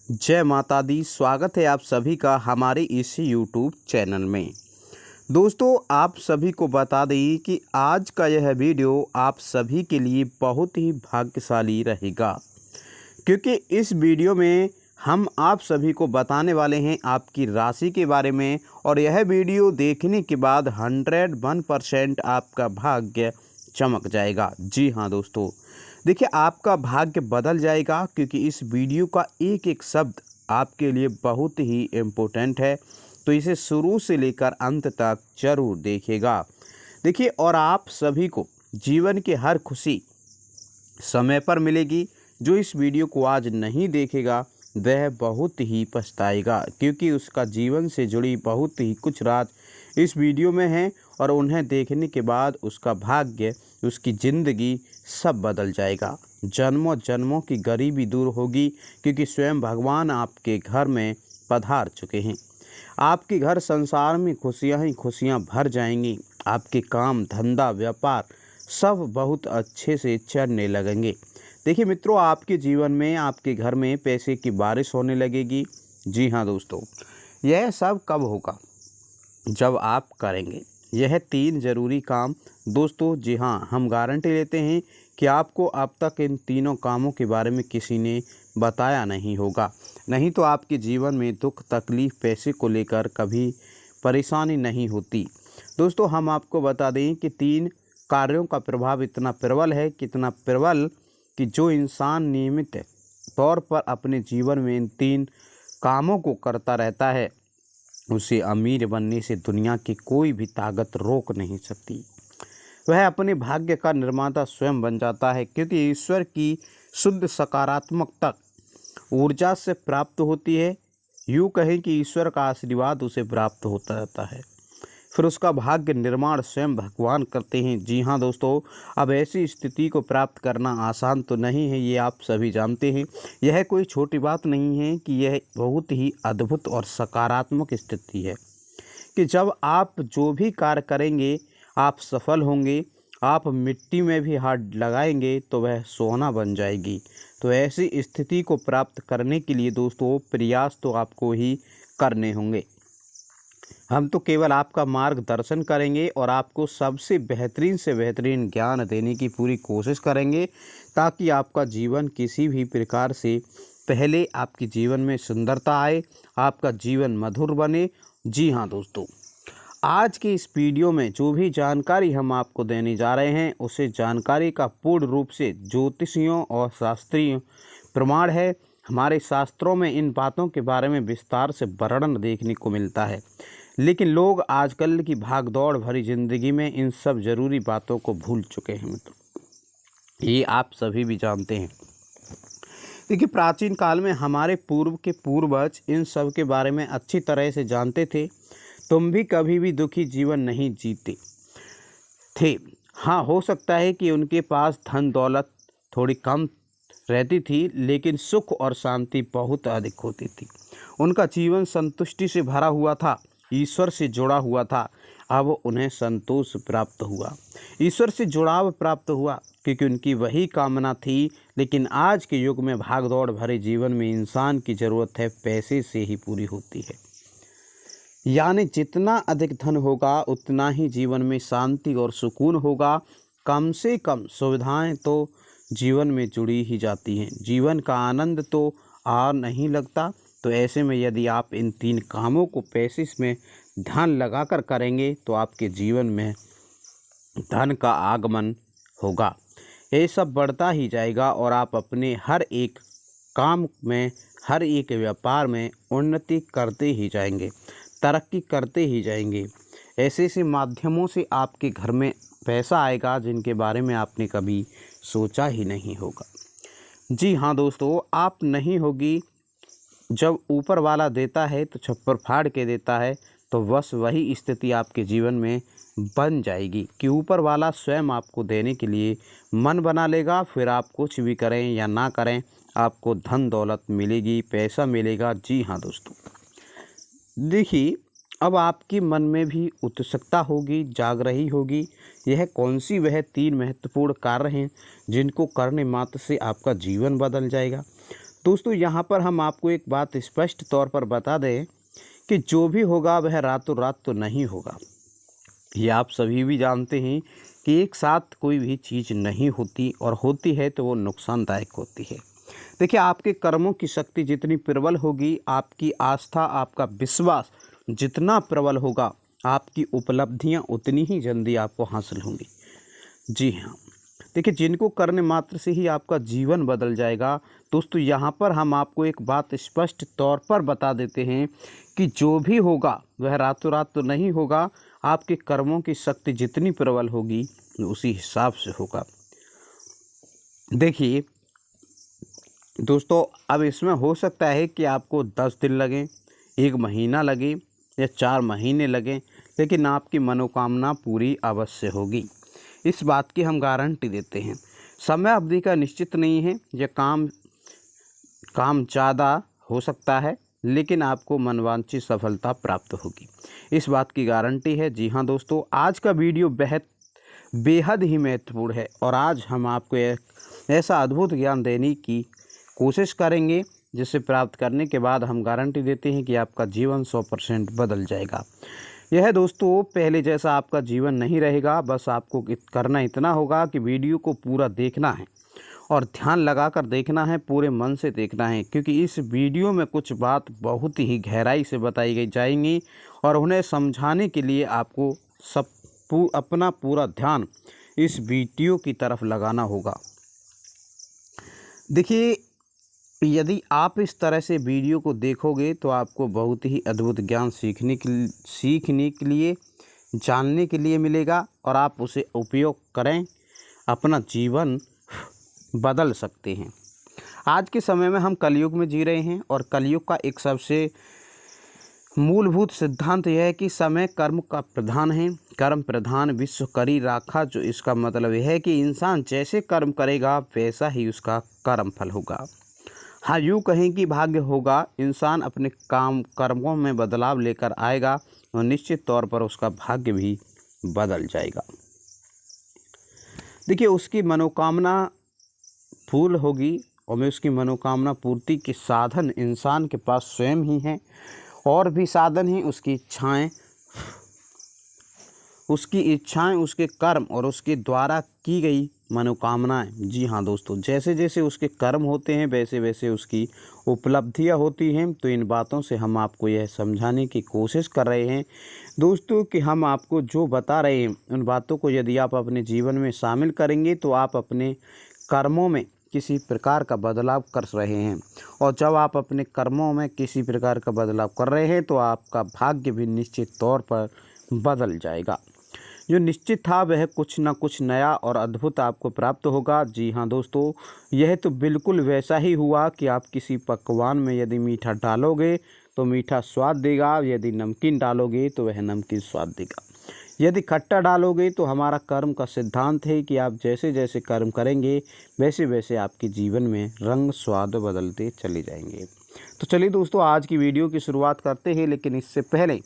जय माता दी। स्वागत है आप सभी का हमारे इस यूट्यूब चैनल में। दोस्तों, आप सभी को बता दें कि आज का यह वीडियो आप सभी के लिए बहुत ही भाग्यशाली रहेगा, क्योंकि इस वीडियो में हम आप सभी को बताने वाले हैं आपकी राशि के बारे में। और यह वीडियो देखने के बाद 101% आपका भाग्य चमक जाएगा। जी हाँ दोस्तों, देखिए आपका भाग्य बदल जाएगा, क्योंकि इस वीडियो का एक एक शब्द आपके लिए बहुत ही इम्पोर्टेंट है। तो इसे शुरू से लेकर अंत तक जरूर देखिएगा। देखिए, और आप सभी को जीवन की हर खुशी समय पर मिलेगी। जो इस वीडियो को आज नहीं देखेगा वह बहुत ही पछताएगा, क्योंकि उसका जीवन से जुड़ी बहुत ही कुछ राज इस वीडियो में हैं और उन्हें देखने के बाद उसका भाग्य, उसकी ज़िंदगी सब बदल जाएगा। जन्मों जन्मों की गरीबी दूर होगी, क्योंकि स्वयं भगवान आपके घर में पधार चुके हैं। आपके घर संसार में खुशियाँ ही खुशियाँ भर जाएंगी। आपके काम धंधा व्यापार सब बहुत अच्छे से चलने लगेंगे। देखिए मित्रों, आपके जीवन में आपके घर में पैसे की बारिश होने लगेगी। जी हाँ दोस्तों, यह सब कब होगा? जब आप करेंगे यह 3 ज़रूरी काम। दोस्तों जी हाँ, हम गारंटी लेते हैं कि आपको अब तक इन तीनों कामों के बारे में किसी ने बताया नहीं होगा। नहीं तो आपके जीवन में दुख तकलीफ़ पैसे को लेकर कभी परेशानी नहीं होती। दोस्तों, हम आपको बता दें कि 3 कार्यों का प्रभाव इतना प्रबल है, कितना प्रबल कि जो इंसान नियमित तौर पर अपने जीवन में इन 3 कामों को करता रहता है, उसे अमीर बनने से दुनिया की कोई भी ताकत रोक नहीं सकती। वह अपने भाग्य का निर्माता स्वयं बन जाता है, क्योंकि ईश्वर की शुद्ध सकारात्मकता ऊर्जा से प्राप्त होती है। यूँ कहें कि ईश्वर का आशीर्वाद उसे प्राप्त होता रहता है, फिर उसका भाग्य निर्माण स्वयं भगवान करते हैं। जी हाँ दोस्तों, अब ऐसी स्थिति को प्राप्त करना आसान तो नहीं है, ये आप सभी जानते हैं। यह कोई छोटी बात नहीं है कि यह बहुत ही अद्भुत और सकारात्मक स्थिति है कि जब आप जो भी कार्य करेंगे आप सफल होंगे। आप मिट्टी में भी हाथ लगाएंगे तो वह सोना बन जाएगी। तो ऐसी स्थिति को प्राप्त करने के लिए दोस्तों प्रयास तो आपको ही करने होंगे। हम तो केवल आपका मार्गदर्शन करेंगे और आपको सबसे बेहतरीन से बेहतरीन ज्ञान देने की पूरी कोशिश करेंगे, ताकि आपका जीवन किसी भी प्रकार से पहले आपके जीवन में सुंदरता आए, आपका जीवन मधुर बने। जी हाँ दोस्तों, आज की इस वीडियो में जो भी जानकारी हम आपको देने जा रहे हैं, उसे जानकारी का पूर्ण रूप से ज्योतिषियों और शास्त्रीय प्रमाण है। हमारे शास्त्रों में इन बातों के बारे में विस्तार से वर्णन देखने को मिलता है, लेकिन लोग आजकल की भागदौड़ भरी ज़िंदगी में इन सब ज़रूरी बातों को भूल चुके हैं मित्रों। ये आप सभी भी जानते हैं। देखिए, प्राचीन काल में हमारे पूर्व के पूर्वज इन सब के बारे में अच्छी तरह से जानते थे। तुम भी कभी भी दुखी जीवन नहीं जीते थे। हाँ, हो सकता है कि उनके पास धन दौलत थोड़ी कम रहती थी, लेकिन सुख और शांति बहुत अधिक होती थी। उनका जीवन संतुष्टि से भरा हुआ था, ईश्वर से जुड़ा हुआ था। अब उन्हें संतोष प्राप्त हुआ, ईश्वर से जुड़ाव प्राप्त हुआ, क्योंकि उनकी वही कामना थी। लेकिन आज के युग में भागदौड़ भरे जीवन में इंसान की ज़रूरत है पैसे से ही पूरी होती है। यानी जितना अधिक धन होगा उतना ही जीवन में शांति और सुकून होगा। कम से कम सुविधाएं तो जीवन में जुड़ी ही जाती हैं, जीवन का आनंद तो आ नहीं लगता। तो ऐसे में यदि आप इन 3 कामों को पैसे में ध्यान लगाकर करेंगे तो आपके जीवन में धन का आगमन होगा। ये सब बढ़ता ही जाएगा और आप अपने हर एक काम में, हर एक व्यापार में उन्नति करते ही जाएंगे, तरक्की करते ही जाएंगे। ऐसे से माध्यमों से आपके घर में पैसा आएगा जिनके बारे में आपने कभी सोचा ही नहीं होगा। जी हाँ दोस्तों, आप नहीं होगी। जब ऊपर वाला देता है तो छप्पर फाड़ के देता है, तो बस वही स्थिति आपके जीवन में बन जाएगी कि ऊपर वाला स्वयं आपको देने के लिए मन बना लेगा। फिर आप कुछ भी करें या ना करें, आपको धन दौलत मिलेगी, पैसा मिलेगा। जी हाँ दोस्तों, देखिए अब आपके मन में भी उत्सुकता होगी, जाग रही होगी। यह कौन सी वह 3 महत्वपूर्ण कार्य हैं जिनको करने मात्र से आपका जीवन बदल जाएगा। दोस्तों यहाँ पर हम आपको एक बात स्पष्ट तौर पर बता दें कि जो भी होगा वह रातों रात तो नहीं होगा। ये आप सभी भी जानते हैं कि एक साथ कोई भी चीज़ नहीं होती, और होती है तो वो नुकसानदायक होती है। देखिए, आपके कर्मों की शक्ति जितनी प्रबल होगी, आपकी आस्था, आपका विश्वास जितना प्रबल होगा, आपकी उपलब्धियां उतनी ही जल्दी आपको हासिल होंगी। जी हाँ, देखिए, जिनको करने मात्र से ही आपका जीवन बदल जाएगा। दोस्तों यहाँ पर हम आपको एक बात स्पष्ट तौर पर बता देते हैं कि जो भी होगा वह रातों रात तो नहीं होगा। आपके कर्मों की शक्ति जितनी प्रबल होगी उसी हिसाब से होगा। देखिए दोस्तों, अब इसमें हो सकता है कि आपको 10 दिन लगें, 1 महीना लगे या 4 महीने लगें, लेकिन आपकी मनोकामना पूरी अवश्य होगी। इस बात की हम गारंटी देते हैं। समय अवधि का निश्चित नहीं है, यह काम ज़्यादा हो सकता है, लेकिन आपको मनवांछित सफलता प्राप्त होगी, इस बात की गारंटी है। जी हाँ दोस्तों, आज का वीडियो बेहद ही महत्वपूर्ण है, और आज हम आपको एक ऐसा अद्भुत ज्ञान देने की कोशिश करेंगे जिसे प्राप्त करने के बाद हम गारंटी देते हैं कि आपका जीवन 100% बदल जाएगा। यह दोस्तों पहले जैसा आपका जीवन नहीं रहेगा। बस आपको करना इतना होगा कि वीडियो को पूरा देखना है, और ध्यान लगाकर देखना है, पूरे मन से देखना है, क्योंकि इस वीडियो में कुछ बात बहुत ही गहराई से बताई जाएंगी, और उन्हें समझाने के लिए आपको अपना पूरा ध्यान इस वीडियो की तरफ लगाना होगा। देखिए, यदि आप इस तरह से वीडियो को देखोगे तो आपको बहुत ही अद्भुत ज्ञान सीखने के लिए, जानने के लिए मिलेगा, और आप उसे उपयोग करें, अपना जीवन बदल सकते हैं। आज के समय में हम कलयुग में जी रहे हैं, और कलयुग का एक सबसे मूलभूत सिद्धांत यह है कि समय कर्म का प्रधान है। कर्म प्रधान विश्व करी राखा, जो इसका मतलब यह है कि इंसान जैसे कर्म करेगा वैसा ही उसका कर्म फल होगा। हाँ, यूँ कहें कि भाग्य होगा। इंसान अपने कर्मों में बदलाव लेकर आएगा, और निश्चित तौर पर उसका भाग्य भी बदल जाएगा। देखिए, उसकी मनोकामना फूल होगी, और मैं उसकी मनोकामना पूर्ति के साधन इंसान के पास स्वयं ही हैं, और भी साधन हैं। उसकी इच्छाएं, उसके कर्म और उसके द्वारा की गई मनोकामनाएं। जी हाँ दोस्तों, जैसे जैसे उसके कर्म होते हैं वैसे वैसे उसकी उपलब्धियां होती हैं। तो इन बातों से हम आपको यह समझाने की कोशिश कर रहे हैं दोस्तों कि हम आपको जो बता रहे हैं उन बातों को यदि आप अपने जीवन में शामिल करेंगे तो आप अपने कर्मों में किसी प्रकार का बदलाव कर रहे हैं, और जब आप अपने कर्मों में किसी प्रकार का बदलाव कर रहे हैं तो आपका भाग्य भी निश्चित तौर पर बदल जाएगा। जो निश्चित था वह कुछ न कुछ नया और अद्भुत आपको प्राप्त होगा। जी हाँ दोस्तों, यह तो बिल्कुल वैसा ही हुआ कि आप किसी पकवान में यदि मीठा डालोगे तो मीठा स्वाद देगा, यदि नमकीन डालोगे तो वह नमकीन स्वाद देगा, यदि खट्टा डालोगे तो हमारा कर्म का सिद्धांत है कि आप जैसे जैसे कर्म करेंगे वैसे वैसे आपके जीवन में रंग स्वाद बदलते चले जाएंगे। तो चलिए दोस्तों, आज की वीडियो की शुरुआत करते हैं, लेकिन इससे पहले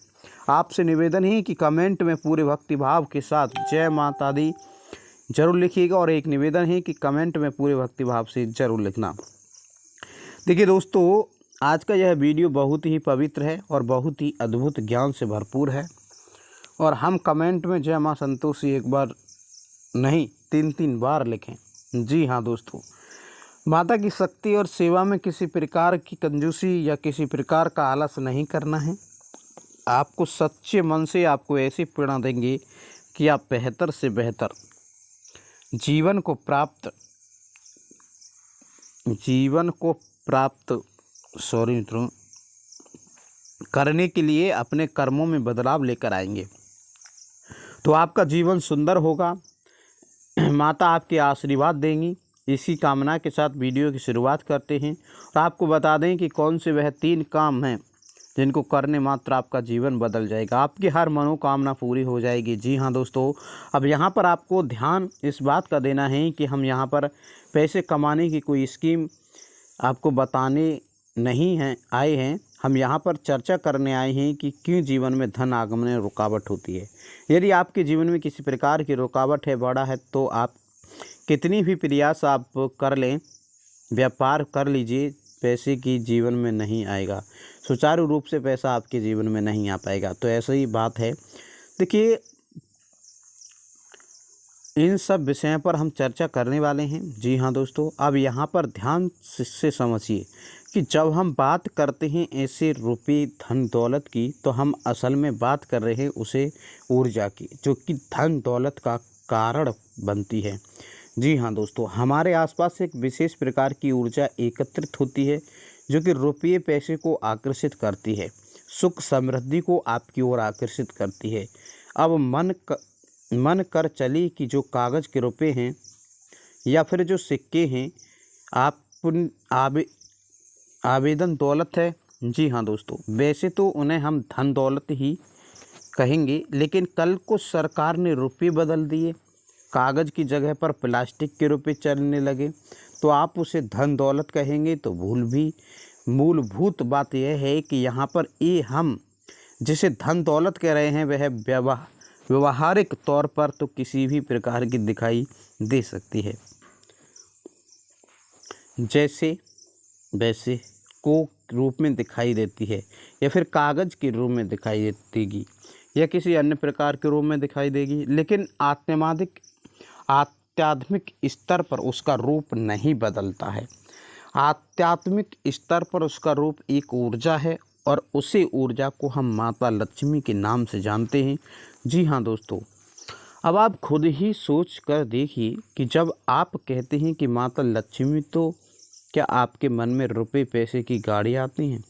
आपसे निवेदन है कि कमेंट में पूरे भक्ति भाव के साथ जय माता दी जरूर लिखिएगा, और एक निवेदन है कि कमेंट में पूरे भक्ति भाव से जरूर लिखना। देखिए दोस्तों, आज का यह वीडियो बहुत ही पवित्र है और बहुत ही अद्भुत ज्ञान से भरपूर है, और हम कमेंट में जय माँ संतोषी एक बार नहीं 3-3 बार लिखें। जी हाँ दोस्तों, माता की शक्ति और सेवा में किसी प्रकार की कंजूसी या किसी प्रकार का आलस नहीं करना है। आपको सच्चे मन से आपको ऐसी प्रेरणा देंगे कि आप बेहतर से बेहतर जीवन को प्राप्त करने के लिए अपने कर्मों में बदलाव लेकर आएंगे, तो आपका जीवन सुंदर होगा। माता आपके आशीर्वाद देंगी। इसी कामना के साथ वीडियो की शुरुआत करते हैं, और आपको बता दें कि कौन से वह 3 काम हैं जिनको करने मात्र आपका जीवन बदल जाएगा, आपकी हर मनोकामना पूरी हो जाएगी। जी हाँ दोस्तों, अब यहाँ पर आपको ध्यान इस बात का देना है कि हम यहाँ पर पैसे कमाने की कोई स्कीम आपको बताने नहीं आए हैं। हम यहाँ पर चर्चा करने आए हैं कि क्यों जीवन में धन आगमन में रुकावट होती है। यदि आपके जीवन में किसी प्रकार की रुकावट है, बड़ा है, तो आप कितनी भी प्रयास आप कर लें, व्यापार कर लीजिए, पैसे की जीवन में नहीं आएगा, सुचारू रूप से पैसा आपके जीवन में नहीं आ पाएगा। तो ऐसा ही बात है। देखिए, इन सब विषयों पर हम चर्चा करने वाले हैं। जी हाँ दोस्तों, अब यहाँ पर ध्यान से समझिए कि जब हम बात करते हैं ऐसे रुपये धन दौलत की, तो हम असल में बात कर रहे हैं उसे ऊर्जा की, जो कि धन दौलत का कारण बनती है। जी हाँ दोस्तों, हमारे आसपास एक विशेष प्रकार की ऊर्जा एकत्रित होती है जो कि रुपये पैसे को आकर्षित करती है, सुख समृद्धि को आपकी ओर आकर्षित करती है। अब मन कर चली कि जो कागज़ के रुपये हैं या फिर जो सिक्के हैं, आवेदन दौलत है। जी हाँ दोस्तों, वैसे तो उन्हें हम धन दौलत ही कहेंगे, लेकिन कल को सरकार ने रुपये बदल दिए, कागज़ की जगह पर प्लास्टिक के रुपये चलने लगे, तो आप उसे धन दौलत कहेंगे। तो मूलभूत बात यह है कि यहाँ पर ये हम जिसे धन दौलत कह रहे हैं वह व्यवहारिक तौर पर तो किसी भी प्रकार की दिखाई दे सकती है, जैसे वैसे को रूप में दिखाई देती है, या फिर कागज़ के रूप में दिखाई देगी, या किसी अन्य प्रकार के रूप में दिखाई देगी, लेकिन आध्यात्मिक स्तर पर उसका रूप नहीं बदलता है। आध्यात्मिक स्तर पर उसका रूप एक ऊर्जा है, और उसी ऊर्जा को हम माता लक्ष्मी के नाम से जानते हैं। जी हाँ दोस्तों, अब आप खुद ही सोच कर देखिए कि जब आप कहते हैं कि माता लक्ष्मी, तो क्या आपके मन में रुपये पैसे की गाड़ी आती हैं?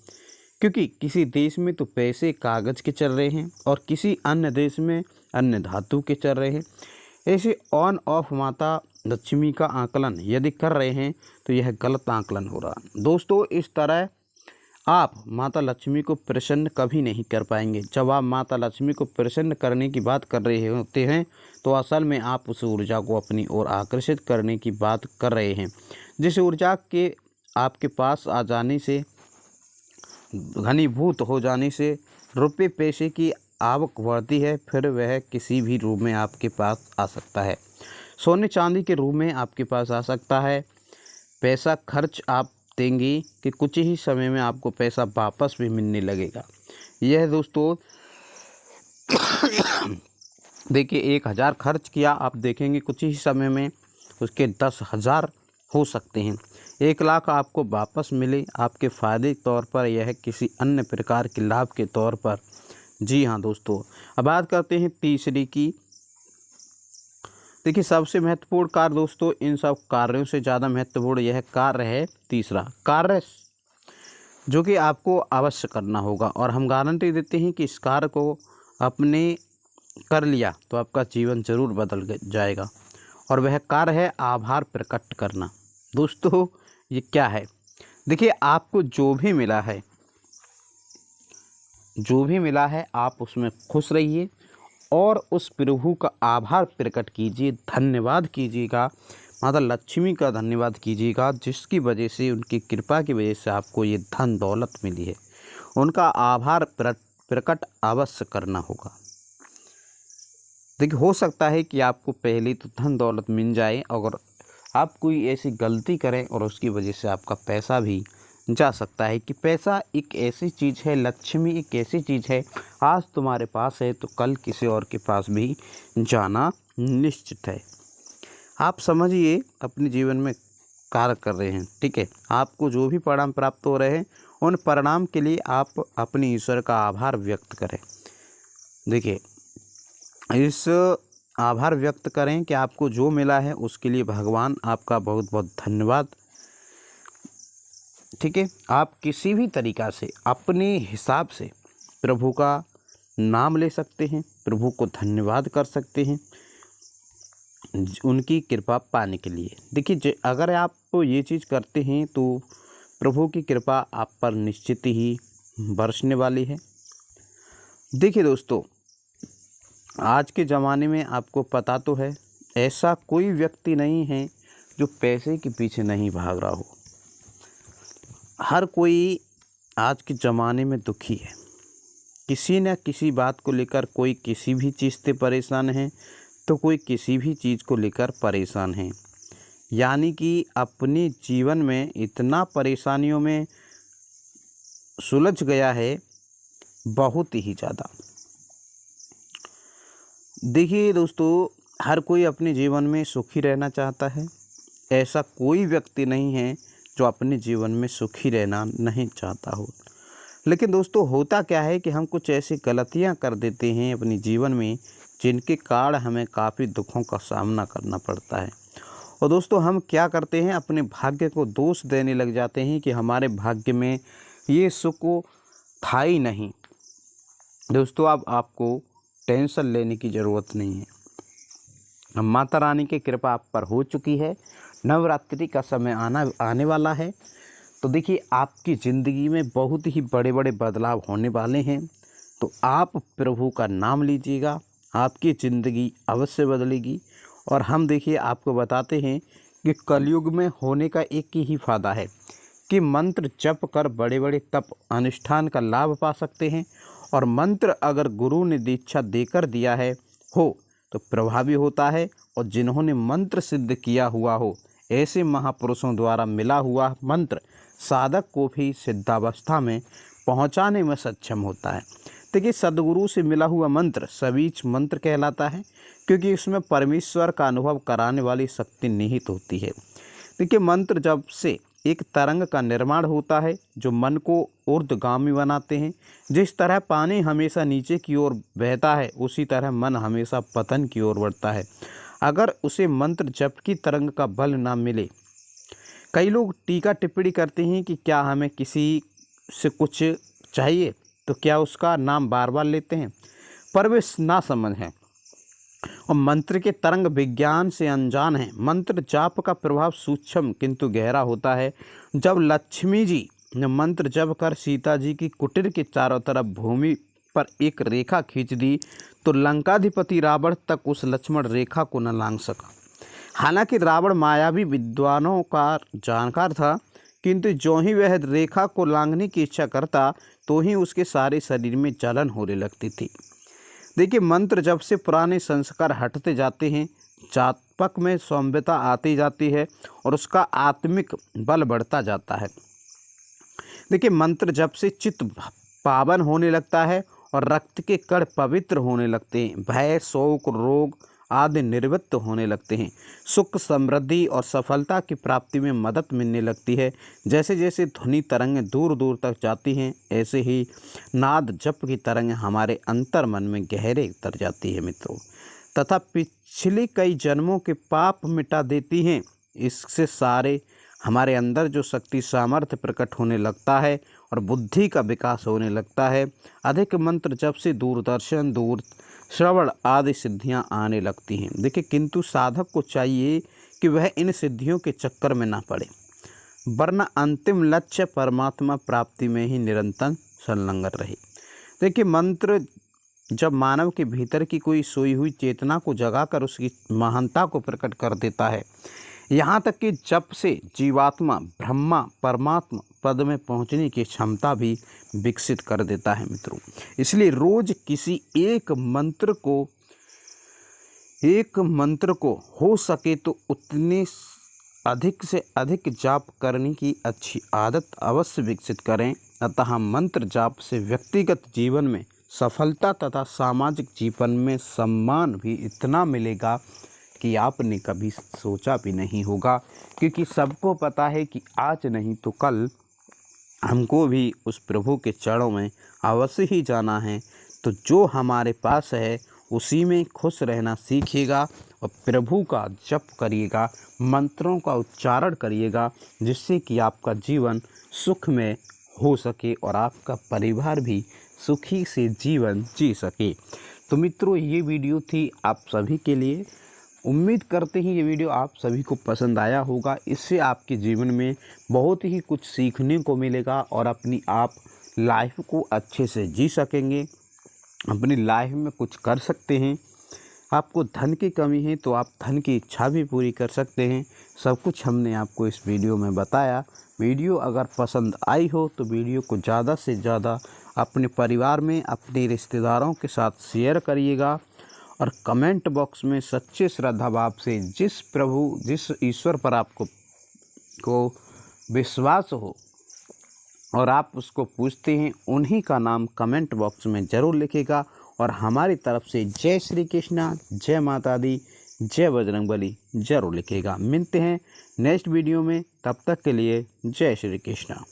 क्योंकि किसी देश में तो पैसे कागज़ के चल रहे हैं और किसी अन्य देश में अन्य धातु के चल रहे हैं। ऐसे ऑन ऑफ माता लक्ष्मी का आकलन यदि कर रहे हैं तो यह गलत आकलन हो रहा है। दोस्तों, इस तरह आप माता लक्ष्मी को प्रसन्न कभी नहीं कर पाएंगे। जब आप माता लक्ष्मी को प्रसन्न करने की बात कर रहे होते हैं तो असल में आप उस ऊर्जा को अपनी ओर आकर्षित करने की बात कर रहे हैं, जिस ऊर्जा के आपके पास आ जाने से, घनीभूत हो जाने से रुपये पैसे की आवक बढ़ती है, फिर वह किसी भी रूप में आपके पास आ सकता है। सोने चांदी के रूप में आपके पास आ सकता है। पैसा खर्च आप देंगे कि कुछ ही समय में आपको पैसा वापस भी मिलने लगेगा। यह दोस्तों देखिए, 1000 खर्च किया, आप देखेंगे कुछ ही समय में उसके 10,000 हो सकते हैं। 1 लाख आपको वापस मिले आपके फ़ायदे के तौर पर, यह किसी अन्य प्रकार के लाभ के तौर पर। जी हाँ दोस्तों, अब बात करते हैं तीसरी की। देखिए, सबसे महत्वपूर्ण कार्य दोस्तों, इन सब कार्यों से ज़्यादा महत्वपूर्ण यह कार्य है तीसरा कार्य, जो कि आपको अवश्य करना होगा, और हम गारंटी देते हैं कि इस कार्य को आपने कर लिया तो आपका जीवन जरूर बदल जाएगा, और वह कार्य है आभार प्रकट करना। दोस्तों, ये क्या है? देखिए, आपको जो भी मिला है आप उसमें खुश रहिए और उस प्रभु का आभार प्रकट कीजिए, धन्यवाद कीजिएगा, माता लक्ष्मी का धन्यवाद कीजिएगा, जिसकी वजह से, उनकी कृपा की वजह से आपको ये धन दौलत मिली है। उनका आभार प्रकट अवश्य करना होगा। देखिए, हो सकता है कि आपको पहले तो धन दौलत मिल जाए, अगर आप कोई ऐसी गलती करें और उसकी वजह से आपका पैसा भी जा सकता है। कि पैसा एक ऐसी चीज़ है, लक्ष्मी एक ऐसी चीज़ है, आज तुम्हारे पास है तो कल किसी और के पास भी जाना निश्चित है। आप समझिए, अपने जीवन में कार्य कर रहे हैं, ठीक है, आपको जो भी परिणाम प्राप्त हो रहे हैं उन परिणाम के लिए आप अपने ईश्वर का आभार व्यक्त करें। देखिए, इस आभार व्यक्त करें कि आपको जो मिला है उसके लिए भगवान आपका बहुत बहुत धन्यवाद। ठीक है, आप किसी भी तरीक़ा से अपने हिसाब से प्रभु का नाम ले सकते हैं, प्रभु को धन्यवाद कर सकते हैं उनकी कृपा पाने के लिए। देखिए, अगर आप ये चीज़ करते हैं तो प्रभु की कृपा आप पर निश्चित ही बरसने वाली है। देखिए दोस्तों, आज के ज़माने में आपको पता तो है, ऐसा कोई व्यक्ति नहीं है जो पैसे के पीछे नहीं भाग रहा हो। हर कोई आज के ज़माने में दुखी है, किसी न किसी बात को लेकर। कोई किसी भी चीज़ से परेशान है तो कोई किसी भी चीज़ को लेकर परेशान है। यानी कि अपने जीवन में इतना परेशानियों में सुलझ गया है, बहुत ही ज़्यादा। देखिए दोस्तों, हर कोई अपने जीवन में सुखी रहना चाहता है। ऐसा कोई व्यक्ति नहीं है जो अपने जीवन में सुखी रहना नहीं चाहता हो। लेकिन दोस्तों, होता क्या है कि हम कुछ ऐसी गलतियां कर देते हैं अपने जीवन में, जिनके कारण हमें काफ़ी दुखों का सामना करना पड़ता है। और दोस्तों, हम क्या करते हैं, अपने भाग्य को दोष देने लग जाते हैं कि हमारे भाग्य में ये सुख था ही नहीं। दोस्तों, अब आपको टेंशन लेने की ज़रूरत नहीं है। माता रानी की कृपा आप पर हो चुकी है। नवरात्रि का समय आने वाला है। तो देखिए, आपकी ज़िंदगी में बहुत ही बड़े बड़े बदलाव होने वाले हैं। तो आप प्रभु का नाम लीजिएगा, आपकी ज़िंदगी अवश्य बदलेगी। और हम देखिए आपको बताते हैं कि कलयुग में होने का एक ही फ़ायदा है कि मंत्र जप कर बड़े बड़े तप अनुष्ठान का लाभ पा सकते हैं। और मंत्र अगर गुरु ने दीक्षा देकर दिया है हो तो प्रभावी होता है। और जिन्होंने मंत्र सिद्ध किया हुआ हो, ऐसे महापुरुषों द्वारा मिला हुआ मंत्र साधक को भी सिद्धावस्था में पहुंचाने में सक्षम होता है। देखिए, सद्गुरु से मिला हुआ मंत्र सबीज मंत्र कहलाता है, क्योंकि इसमें परमेश्वर का अनुभव कराने वाली शक्ति निहित होती है। देखिए, मंत्र जब से एक तरंग का निर्माण होता है जो मन को ऊर्ध्वगामी बनाते हैं। जिस तरह पानी हमेशा नीचे की ओर बहता है, उसी तरह मन हमेशा पतन की ओर बढ़ता है अगर उसे मंत्र जप की तरंग का बल ना मिले। कई लोग टीका टिप्पणी करते हैं कि क्या हमें किसी से कुछ चाहिए तो क्या उसका नाम बार बार लेते हैं, पर वे नासमझ हैं और मंत्र के तरंग विज्ञान से अनजान हैं। मंत्र जाप का प्रभाव सूक्ष्म किंतु गहरा होता है। जब लक्ष्मी जी ने मंत्र जप कर सीता जी की कुटीर के चारों तरफ भूमि पर एक रेखा खींच दी तो लंकाधिपति रावण तक उस लक्ष्मण रेखा को न लांघ सका। हालांकि रावण मायावी विद्वानों का जानकार था, किंतु जो ही वह रेखा को लांघने की इच्छा करता तो ही उसके सारे शरीर में जलन होने लगती थी। देखिए, मंत्र जब से पुराने संस्कार हटते जाते हैं, जातक में सौम्यता आती जाती है और उसका आत्मिक बल बढ़ता जाता है। देखिए, मंत्र जब से चित्त पावन होने लगता है और रक्त के कण पवित्र होने लगते हैं, भय शोक रोग आदि निवृत्त होने लगते हैं, सुख समृद्धि और सफलता की प्राप्ति में मदद मिलने लगती है। जैसे जैसे ध्वनि तरंगें दूर दूर तक जाती हैं, ऐसे ही नाद जप की तरंगें हमारे अंतर मन में गहरे उतर जाती है मित्रों, तथा पिछले कई जन्मों के पाप मिटा देती हैं। इससे सारे हमारे अंदर जो शक्ति सामर्थ्य प्रकट होने लगता है और बुद्धि का विकास होने लगता है। अधिक मंत्र जप से दूरदर्शन दूर श्रवण आदि सिद्धियां आने लगती हैं। देखिए, किंतु साधक को चाहिए कि वह इन सिद्धियों के चक्कर में ना पड़े, वरना अंतिम लक्ष्य परमात्मा प्राप्ति में ही निरंतर संलग्न रहे। देखिए, मंत्र जब मानव के भीतर की कोई सोई हुई चेतना को जगाकर उसकी महानता को प्रकट कर देता है, यहाँ तक कि जप से जीवात्मा ब्रह्मा परमात्मा पद में पहुँचने की क्षमता भी विकसित कर देता है मित्रों। इसलिए रोज किसी एक मंत्र को हो सके तो उतने अधिक से अधिक जाप करने की अच्छी आदत अवश्य विकसित करें। अतः मंत्र जाप से व्यक्तिगत जीवन में सफलता तथा सामाजिक जीवन में सम्मान भी इतना मिलेगा कि आपने कभी सोचा भी नहीं होगा। क्योंकि सबको पता है कि आज नहीं तो कल हमको भी उस प्रभु के चरणों में अवश्य ही जाना है। तो जो हमारे पास है उसी में खुश रहना सीखिएगा और प्रभु का जप करिएगा, मंत्रों का उच्चारण करिएगा, जिससे कि आपका जीवन सुख में हो सके और आपका परिवार भी सुखी से जीवन जी सके। तो मित्रों, ये वीडियो थी आप सभी के लिए। उम्मीद करते हैं ये वीडियो आप सभी को पसंद आया होगा। इससे आपके जीवन में बहुत ही कुछ सीखने को मिलेगा और अपनी आप लाइफ को अच्छे से जी सकेंगे, अपनी लाइफ में कुछ कर सकते हैं। आपको धन की कमी है तो आप धन की इच्छा भी पूरी कर सकते हैं। सब कुछ हमने आपको इस वीडियो में बताया। वीडियो अगर पसंद आई हो तो वीडियो को ज़्यादा से ज़्यादा अपने परिवार में अपने रिश्तेदारों के साथ शेयर करिएगा और कमेंट बॉक्स में सच्चे श्रद्धा भाव से जिस ईश्वर पर आपको विश्वास हो और आप उसको पूछते हैं, उन्हीं का नाम कमेंट बॉक्स में ज़रूर लिखेगा। और हमारी तरफ से जय श्री कृष्णा, जय माता दी, जय बजरंगबली ज़रूर लिखेगा। मिलते हैं नेक्स्ट वीडियो में, तब तक के लिए जय श्री कृष्णा।